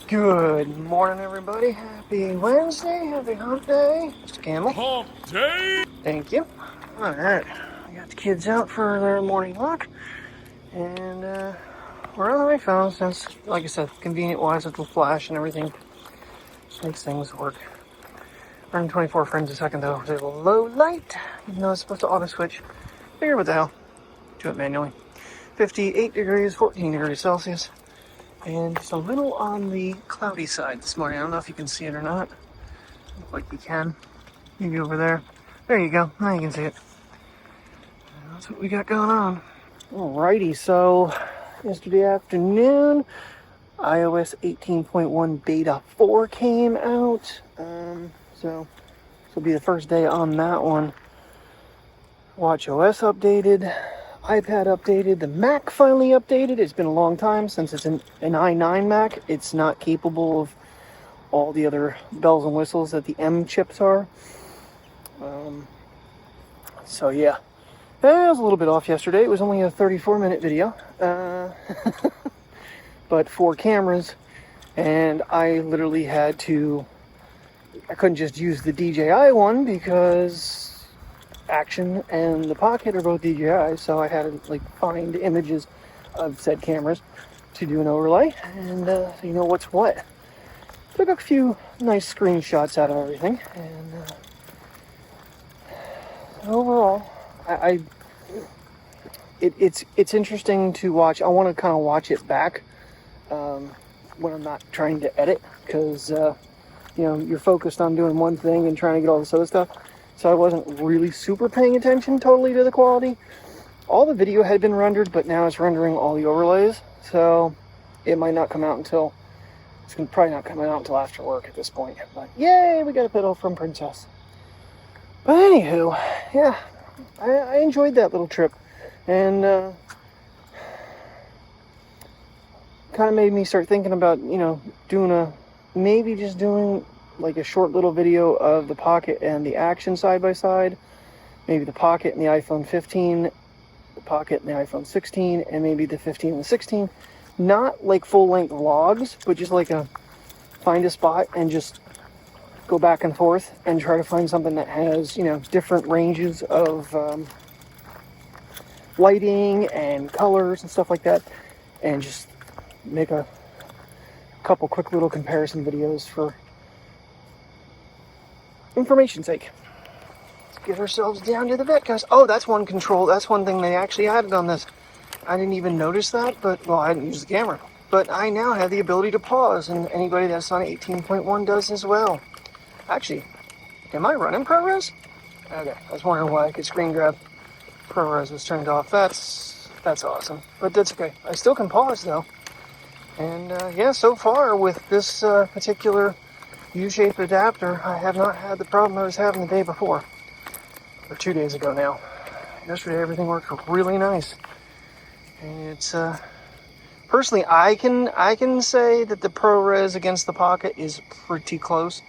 Good morning, everybody. Happy Wednesday. Happy hump day. Mr. Campbell. Hump day! Thank you. All right. I got the kids out for their morning walk. And we're on my phone since, like I said, convenient-wise with the flash and everything. Just makes things work. Running 24 frames a second, though. There's a low light. Even though it's supposed to auto-switch. Figure what the hell. Do it manually. 58 degrees, 14 degrees Celsius. And just a little on the cloudy side this morning. I don't know if you can see it or not. Look like you can. Maybe over there. There you go. Now you can see it. That's what we got going on. Alrighty, so yesterday afternoon, iOS 18.1 Beta 4 came out. So this will be the first day on that one. WatchOS updated. iPad updated, the Mac finally updated. It's been a long time since it's an i9 Mac. It's not capable of all the other bells and whistles that the M chips are. So yeah, I was a little bit off yesterday. It was only a 34-minute video, but 4 cameras, and I literally had to, I couldn't just use the DJI one because Action and the Pocket are both DJI, so I had to find images of said cameras to do an overlay, and so you know what's what. Took a few nice screenshots out of everything, and overall, it's interesting to watch. I want to kind of watch it back when I'm not trying to edit, because you're focused on doing one thing and trying to get all this other stuff. So I wasn't really super paying attention totally to the quality. All the video had been rendered, but now it's rendering all the overlays. So it might not come out until, it's probably not coming out until after work at this point. But yay, we got a pedal from Princess. But anywho, yeah, I enjoyed that little trip. And kind of made me start thinking about, maybe just doing like a short little video of the Pocket and the Action side by side, maybe the Pocket and the iPhone 15, the Pocket and the iPhone 16, and maybe the 15 and the 16. Not like full-length vlogs, but just like find a spot and just go back and forth and try to find something that has, different ranges of lighting and colors and stuff like that, and just make a couple quick little comparison videos for information's sake. Let's get ourselves down to the vet, guys. Oh, that's one control. That's one thing they actually added on this. I didn't even notice that, but, well, I didn't use the camera. But I now have the ability to pause, and anybody that's on 18.1 does as well. Actually, am I running ProRes? Okay, I was wondering why I could screen grab. ProRes was turned off. That's awesome. But that's okay. I still can pause, though. And, yeah, so far with this particular U-shaped adapter, I have not had the problem I was having the day before, or 2 days ago now. Yesterday everything worked really nice, and it's personally I can say that the ProRes against the Pocket is pretty close.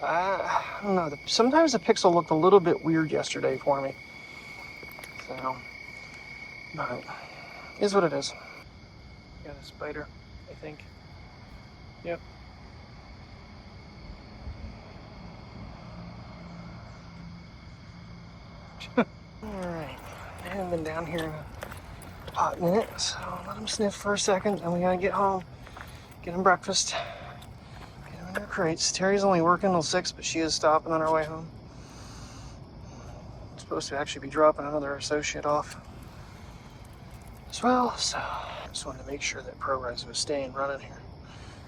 I don't know. Sometimes the pixel looked a little bit weird yesterday for me, so but it is what it is. Got a spider, I think. Yep. Alright. I haven't been down here in a hot minute, so let them sniff for a second, and we gotta get home, get them breakfast, get them in their crates. Terry's only working till 6, but she is stopping on her way home. I'm supposed to actually be dropping another associate off as well, so I just wanted to make sure that ProRes was staying running here.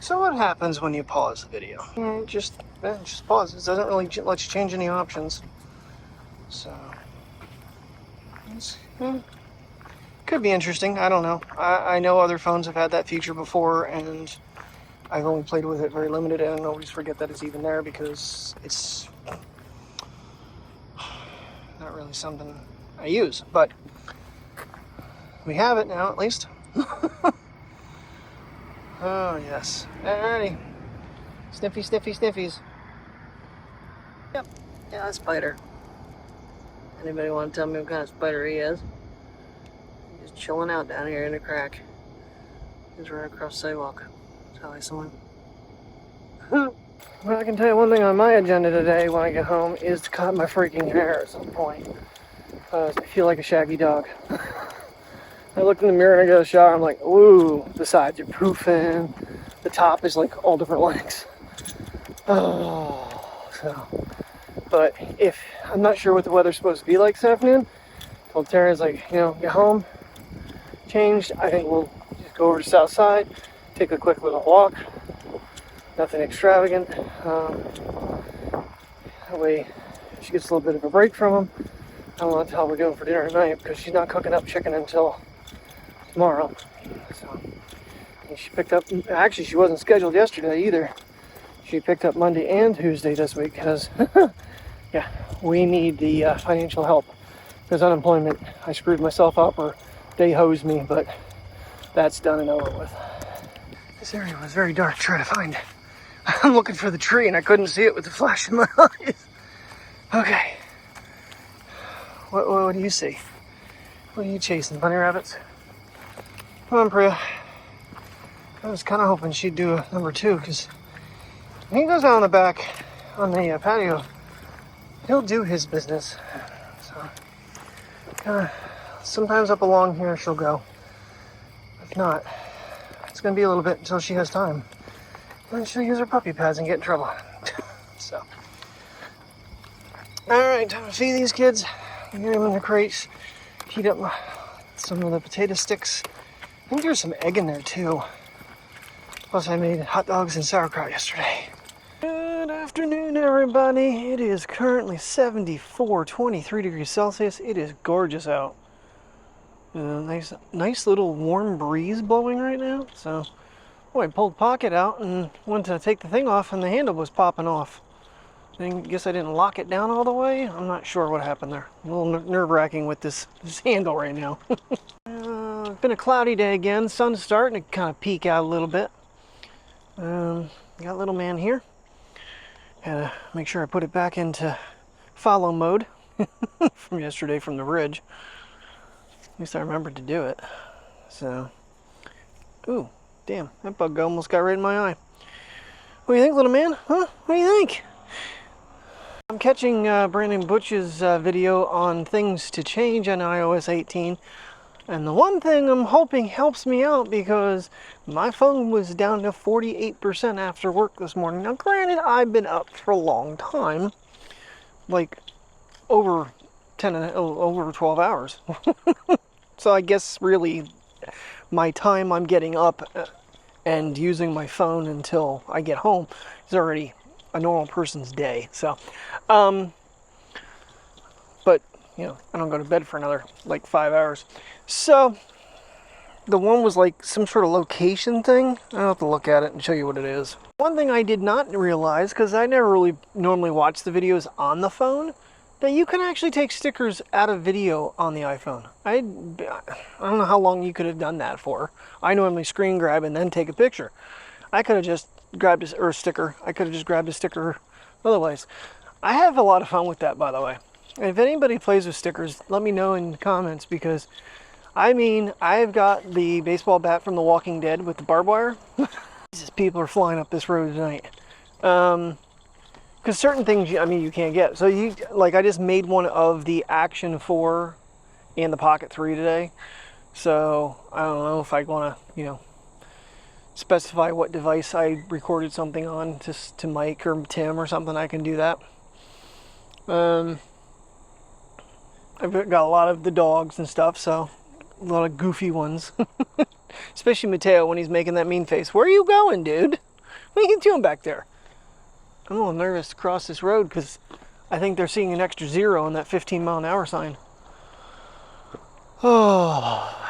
So what happens when you pause the video? It just pauses. It doesn't really let you change any options. So, could be interesting. I don't know. I know other phones have had that feature before, and I've only played with it very limited, and I always forget that it's even there because it's not really something I use. But we have it now, at least. Oh, yes. Alrighty. Sniffy, sniffy, sniffies. Yep. Yeah, that's spider. Anybody want to tell me what kind of spider he is? He's just chilling out down here in the crack. He's right across the sidewalk. That's how I saw him. Well, I can tell you one thing on my agenda today when I get home is to cut my freaking hair at some point. I feel like a shaggy dog. I look in the mirror and I go to the shower, I'm like, ooh, the sides are poofing. The top is like all different lengths. Oh, so. But if, I'm not sure what the weather's supposed to be like this afternoon. I told Tara's like, you know, get home, changed. I think we'll just go over to the south side, take a quick little walk. Nothing extravagant. That way she gets a little bit of a break from him. I don't know what the hell we're doing for dinner tonight because she's not cooking up chicken until tomorrow. So she picked up, actually she wasn't scheduled yesterday either. She picked up Monday and Tuesday this week because yeah, we need the financial help because unemployment, I screwed myself up or they hosed me, but that's done and over with. This area was very dark to try to find. I'm looking for the tree and I couldn't see it with the flash in my eyes. Okay. What do you see? What are you chasing? Bunny rabbits? Come on, Priya. I was kind of hoping she'd do a number 2 because when he goes out on the back on the patio, he'll do his business. So, sometimes up along here she'll go. If not, it's going to be a little bit until she has time. Then she'll use her puppy pads and get in trouble. So, alright, time to feed these kids. Get them in the crates. Heat up some of the potato sticks. I think there's some egg in there too. Plus I made hot dogs and sauerkraut yesterday. Good afternoon, everybody. It is currently 23 degrees Celsius. It is gorgeous out. Nice little warm breeze blowing right now. So, I pulled Pocket out and went to take the thing off and the handle was popping off. I guess I didn't lock it down all the way. I'm not sure what happened there. A little nerve-wracking with this handle right now. It's been a cloudy day again. Sun's starting to kind of peek out a little bit. Got little man here. Had to make sure I put it back into follow mode from yesterday from the ridge. At least I remembered to do it. So, ooh, damn, that bug almost got right in my eye. What do you think, little man? Huh? What do you think? I'm catching Brandon Butch's video on things to change on iOS 18. And the one thing I'm hoping helps me out because my phone was down to 48% after work this morning. Now granted, I've been up for a long time. Like over 12 hours. So I guess really my time I'm getting up and using my phone until I get home is already a normal person's day. So, but you know, I don't go to bed for another like 5 hours. So the one was like some sort of location thing. I'll have to look at it and show you what it is. One thing I did not realize, because I never really normally watch the videos on the phone, that you can actually take stickers out of video on the iPhone. I don't know how long you could have done that for. I normally screen grab and then take a picture. I could have just grabbed a sticker. I could have just grabbed a sticker otherwise. I have a lot of fun with that, by the way. And if anybody plays with stickers, let me know in the comments, because I mean, I've got the baseball bat from The Walking Dead with the barbed wire. Jesus, people are flying up this road tonight. Because certain things, I mean, you can't get. So I just made one of the Action 4 and the Pocket 3 today. So I don't know if I want to, specify what device I recorded something on, just to Mike or Tim or something. I can do that. I've got a lot of the dogs and stuff, so a lot of goofy ones. Especially Mateo when he's making that mean face. Where are you going, dude? What are you doing back there? I'm a little nervous to cross this road because I think they're seeing an extra 0 on that 15-mile-an-hour sign. Oh,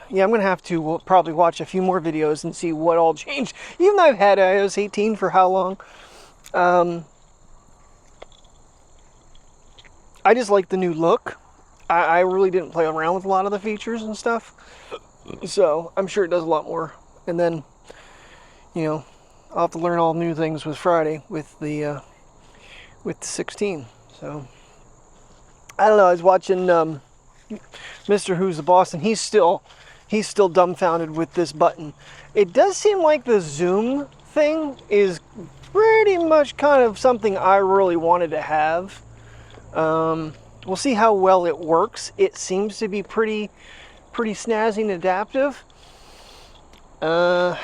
yeah, I'm going to have to probably watch a few more videos and see what all changed. Even though I've had iOS 18 for how long. I just like the new look. I really didn't play around with a lot of the features and stuff. So I'm sure it does a lot more. And then, I'll have to learn all new things with Friday with the 16. So I don't know. I was watching Mr. Who's the Boss, and he's still dumbfounded with this button. It does seem like the zoom thing is pretty much kind of something I really wanted to have. We'll see how well it works. It seems to be pretty snazzy and adaptive. But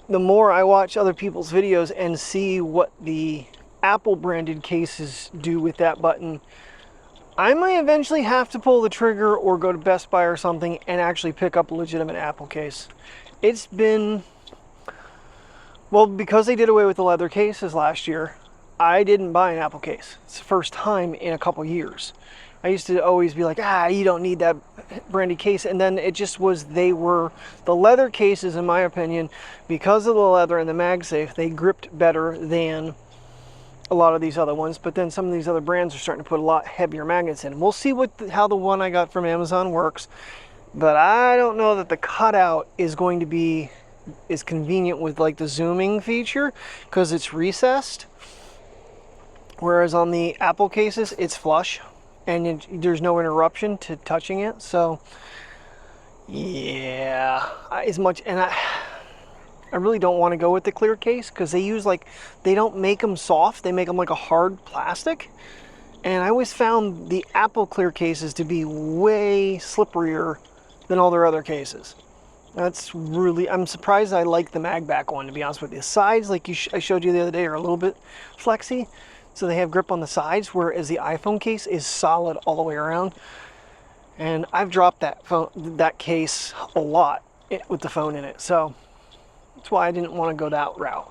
the more I watch other people's videos and see what the Apple branded cases do with that button, I might eventually have to pull the trigger or go to Best Buy or something and actually pick up a legitimate Apple case. It's been, well, because they did away with the leather cases last year, I didn't buy an Apple case. It's the first time in a couple years. I used to always be like, you don't need that branded case. And then it just was, the leather cases, in my opinion, because of the leather and the MagSafe, they gripped better than a lot of these other ones. But then some of these other brands are starting to put a lot heavier magnets in. We'll see how the one I got from Amazon works. But I don't know that the cutout is going to be as convenient with like the zooming feature, because it's recessed. Whereas on the Apple cases, it's flush and there's no interruption to touching it. So yeah, as much, and I really don't want to go with the clear case, because they don't make them soft, they make them like a hard plastic. And I always found the Apple clear cases to be way slipperier than all their other cases. I'm surprised I like the Magback one, to be honest with you. The sides, like I showed you the other day, are a little bit flexy. So they have grip on the sides, whereas the iPhone case is solid all the way around. And I've dropped that case a lot with the phone in it. So that's why I didn't want to go that route.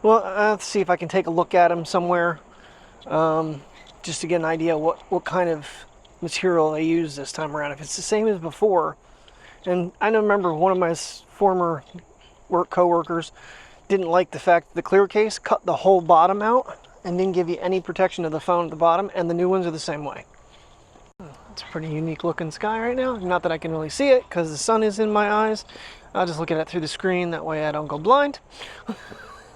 Well, let's see if I can take a look at them somewhere, just to get an idea what kind of material they use this time around. If it's the same as before. And I remember one of my former co-workers didn't like the fact that the clear case cut the whole bottom out and didn't give you any protection of the phone at the bottom, and the new ones are the same way. It's a pretty unique looking sky right now. Not that I can really see it because the sun is in my eyes. I'll just look at it through the screen, that way I don't go blind.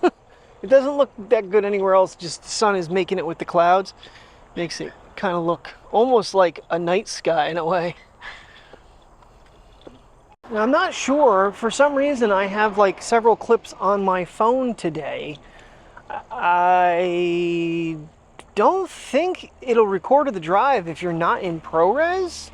It doesn't look that good anywhere else, just the sun is making it with the clouds. Makes it kind of look almost like a night sky in a way. Now, I'm not sure, for some reason I have like several clips on my phone today. I don't think it'll record to the drive if you're not in ProRes,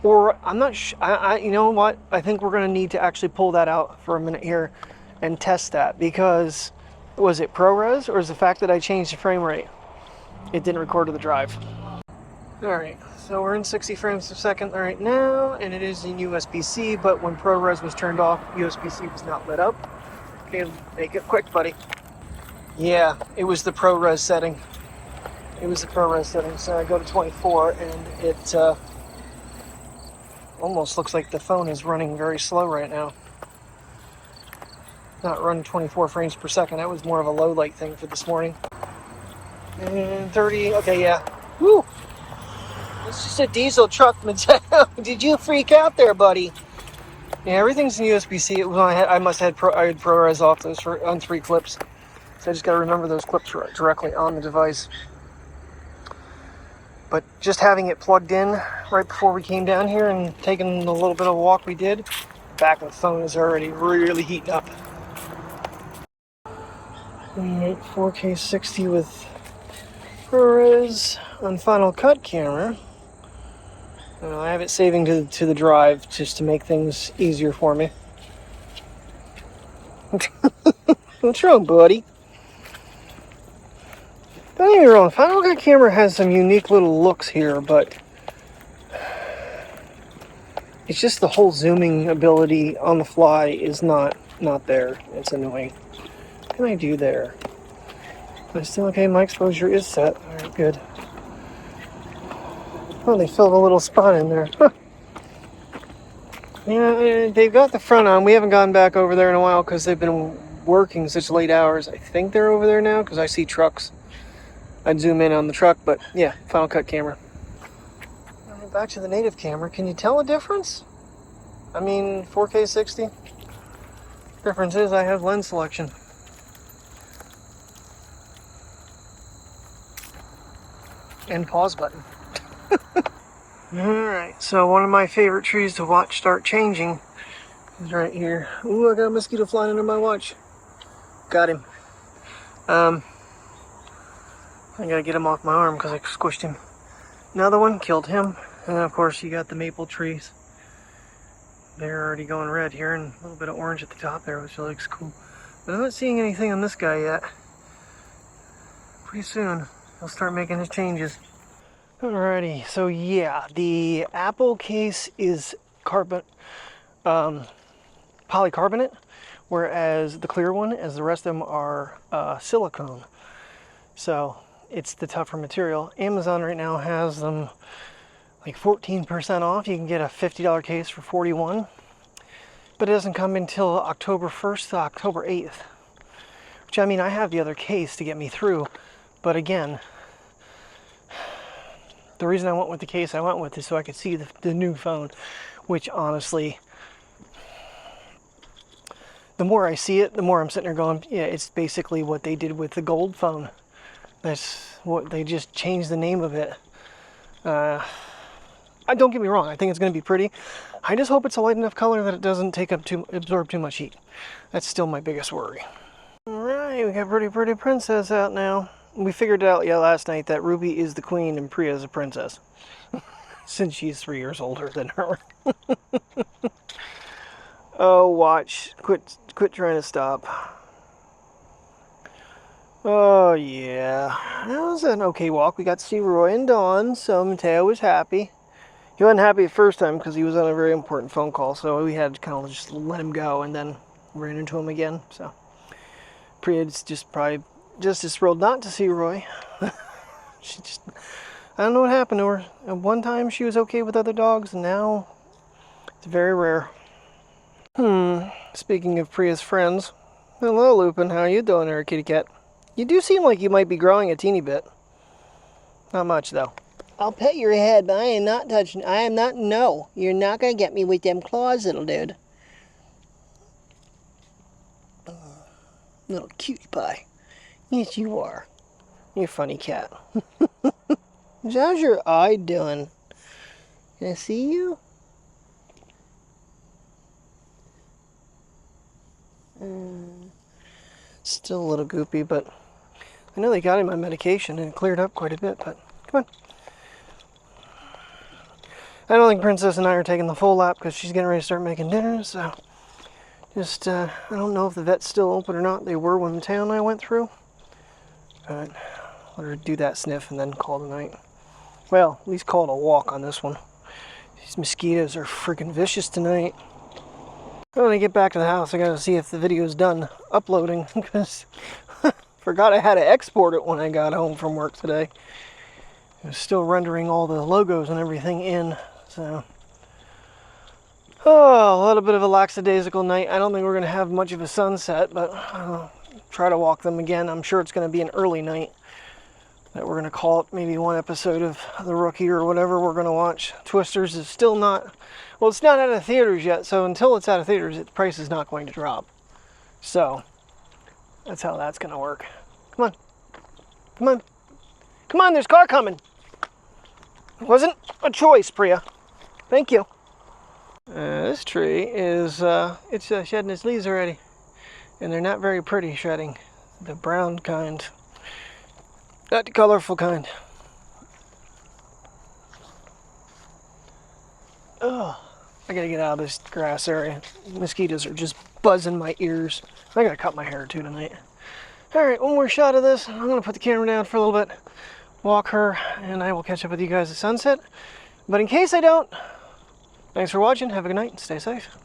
or I'm not sure. You know what? I think we're going to need to actually pull that out for a minute here and test that, because was it ProRes or is the fact that I changed the frame rate? It didn't record to the drive. Alright, so we're in 60 frames per second right now, and it is in USB-C, but when ProRes was turned off, USB-C was not lit up. Okay, make it quick, buddy. Yeah, it was the ProRes setting. So I go to 24, and it almost looks like the phone is running very slow right now. Not running 24 frames per second. That was more of a low light thing for this morning. And 30, okay, yeah. Woo! It's just a diesel truck, Mateo. Did you freak out there, buddy? Yeah, everything's in USB-C. I had ProRes off those on 3 clips. So I just got to remember those clips are directly on the device. But just having it plugged in right before we came down here and taking the little bit of a walk we did, the back of the phone is already really heating up. 4K 60 with ProRes on Final Cut camera. I have it saving to the drive just to make things easier for me. What's wrong, buddy? Don't get me wrong, Final Cut camera has some unique little looks here, but it's just the whole zooming ability on the fly is not there. It's annoying. What can I do there? But still okay, my exposure is set. Alright, good. Oh, they filled a little spot in there. Huh. Yeah, they've got the front on. We haven't gone back over there in a while because they've been working such late hours. I think they're over there now because I see trucks. I'd zoom in on the truck, but yeah, Final Cut camera. Alright, back to the native camera. Can you tell a difference? I mean, 4K 60. Difference is I have lens selection. And pause button. Alright, so one of my favorite trees to watch start changing He's right here. Ooh, I got a mosquito flying under my watch. Got him. I gotta get him off my arm because I squished him. Another one, killed him. And then of course you got the maple trees. They're already going red here and a little bit of orange at the top there, which looks cool. But I'm not seeing anything on this guy yet. Pretty soon he'll start making his changes. Alrighty, so yeah, the Apple case is polycarbonate, whereas the clear one, as the rest of them are silicone. So it's the tougher material. Amazon right now has them like 14% off. You can get a $50 case for $41, but it doesn't come until October 1st to October 8th. Which, I mean, I have the other case to get me through, but again, the reason I went with the case I went with is so I could see the new phone, which honestly, the more I see it, the more I'm sitting there going, yeah, it's basically what they did with the gold phone. That's what they just changed the name of it. Don't get me wrong, I think it's going to be pretty. I just hope it's a light enough color that it doesn't absorb too much heat. That's still my biggest worry. Alright, we got Pretty Princess out now. We figured it out last night that Ruby is the queen and Priya is a princess. Since she's 3 years older than her. Oh, watch. Quit trying to stop. Oh, yeah. That was an okay walk. We got to see Roy and Dawn, so Mateo was happy. He wasn't happy the first time because he was on a very important phone call, so we had to kind of just let him go and then ran into him again. So Priya's just probably just as thrilled not to see Roy. She just, I don't know what happened to her. At one time she was okay with other dogs, and now it's very rare. Speaking of Priya's friends, hello Lupin, how are you doing there, kitty cat? You do seem like you might be growing a teeny bit. Not much though. I'll pet your head, but I am not touching. I am not. No, you're not gonna get me with them claws, little dude. Little cutie pie. Yes, you are. You're a funny cat. How's your eye doing? Can I see you? Still a little goopy, but I know they got him on medication and it cleared up quite a bit, but come on. I don't think Princess and I are taking the full lap because she's getting ready to start making dinner, so just, I don't know if the vet's still open or not. They were when Mateo and I went through, but let her do that sniff and then call it a night. Well, at least call it a walk on this one. These mosquitoes are freaking vicious tonight. When I get back to the house, I gotta see if the video's done uploading because forgot I had to export it when I got home from work today. It was still rendering all the logos and everything in, so. Oh, a little bit of a lackadaisical night. I don't think we're gonna have much of a sunset, but I'll try to walk them again. I'm sure it's gonna be an early night that we're gonna call it maybe one episode of The Rookie or whatever we're gonna watch. Twisters is still not, well, it's not out of theaters yet, so until it's out of theaters, its price is not going to drop. So, that's how that's gonna work. Come on. Come on. Come on, there's a car coming. It wasn't a choice, Priya. Thank you. This tree is, it's shedding its leaves already. And they're not very pretty shedding. The brown kind. Not the colorful kind. Oh, I gotta get out of this grass area. Mosquitoes are just buzzing my ears. I gotta cut my hair too tonight. Alright, one more shot of this. I'm gonna put the camera down for a little bit, walk her, and I will catch up with you guys at sunset. But in case I don't, thanks for watching, have a good night, and stay safe.